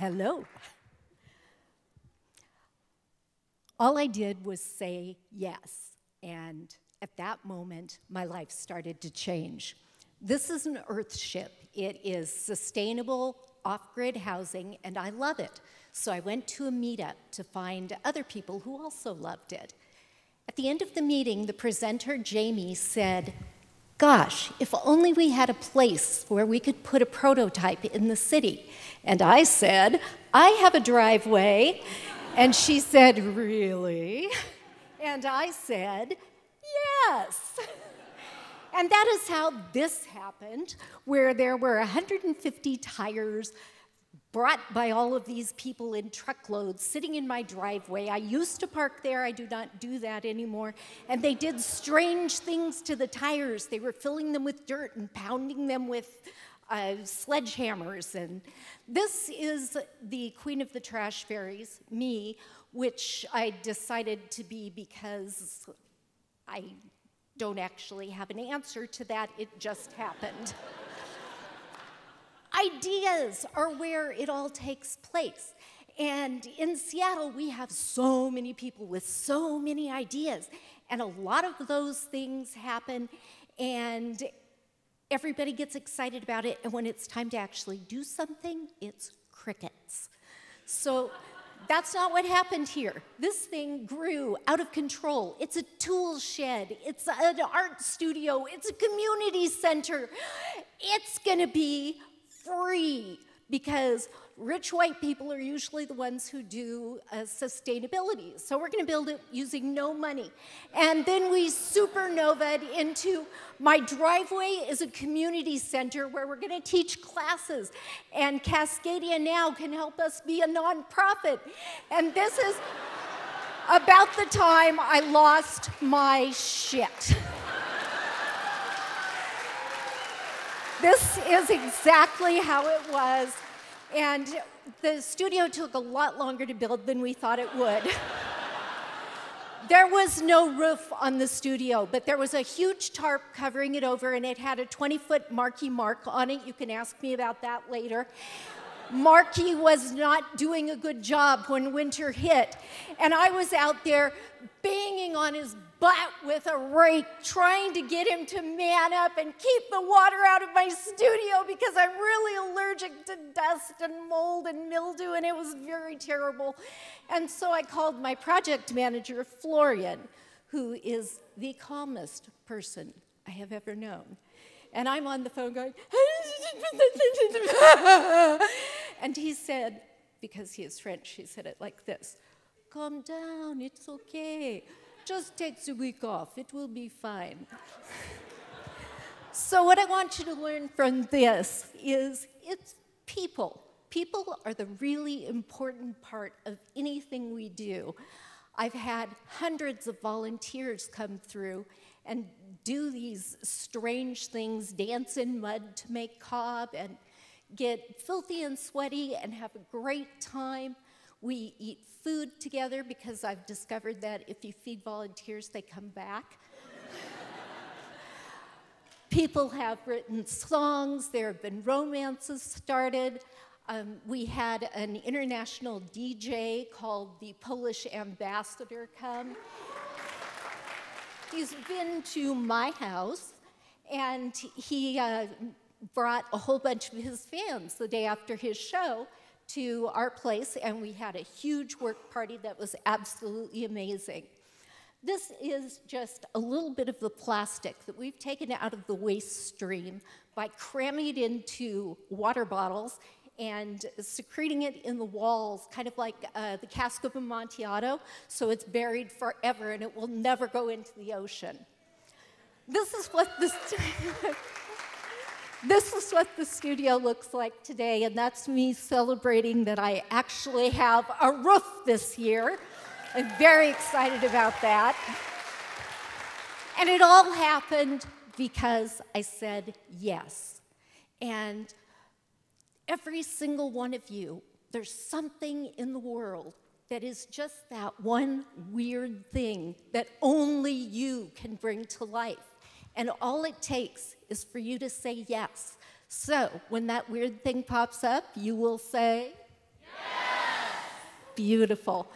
Hello. All I did was say yes, and at that moment, my life started to change. This is an Earthship. It is sustainable, off-grid housing, and I love it. So I went to a meetup to find other people who also loved it. At the end of the meeting, the presenter, Jamie, said, "Gosh, if only we had a place where we could put a prototype in the city." And I said, "I have a driveway." And she said, "Really?" And I said, "Yes." And that is how this happened, where there were 150 tires brought by all of these people in truckloads sitting in my driveway. I used to park there. I do not do that anymore. And they did strange things to the tires. They were filling them with dirt and pounding them with sledgehammers. And this is the Queen of the Trash Fairies, me, which I decided to be because I don't actually have an answer to that. It just happened. Ideas are where it all takes place. And in Seattle, we have so many people with so many ideas. And a lot of those things happen, and everybody gets excited about it. And when it's time to actually do something, it's crickets. So that's not what happened here. This thing grew out of control. It's a tool shed. It's an art studio. It's a community center. It's going to be free, because rich white people are usually the ones who do sustainability. So we're going to build it using no money. And then we supernovaed into my driveway is a community center where we're going to teach classes. And Cascadia Now can help us be a nonprofit. And this is about the time I lost my shit. This is exactly how it was, and the studio took a lot longer to build than we thought it would. There was no roof on the studio, but there was a huge tarp covering it over, and it had a 20-foot Marky mark on it. You can ask me about that later. Marky was not doing a good job when winter hit, and I was out there banging on his butt with a rake, trying to get him to man up and keep the water out of my studio because I'm really allergic to dust and mold and mildew, and it was very terrible. And so I called my project manager, Florian, who is the calmest person I have ever known. And I'm on the phone going, and he said, because he is French, he said it like this: "Calm down, it's okay. Just take the week off, it will be fine." So what I want you to learn from this is it's people. People are the really important part of anything we do. I've had hundreds of volunteers come through and do these strange things, dance in mud to make cob, and get filthy and sweaty and have a great time. We eat food together because I've discovered that if you feed volunteers, they come back. People have written songs. There have been romances started. We had an international DJ called the Polish Ambassador come. He's been to my house, and he brought a whole bunch of his fans the day after his show to our place, and we had a huge work party that was absolutely amazing. This is just a little bit of the plastic that we've taken out of the waste stream by cramming it into water bottles and secreting it in the walls, kind of like the cask of Amontillado, so it's buried forever and it will never go into the ocean. This is what this is what the studio looks like today, and that's me celebrating that I actually have a roof this year. I'm very excited about that. And it all happened because I said yes. And every single one of you, there's something in the world that is just that one weird thing that only you can bring to life. And all it takes is for you to say yes. So when that weird thing pops up, you will say, yes. beautiful.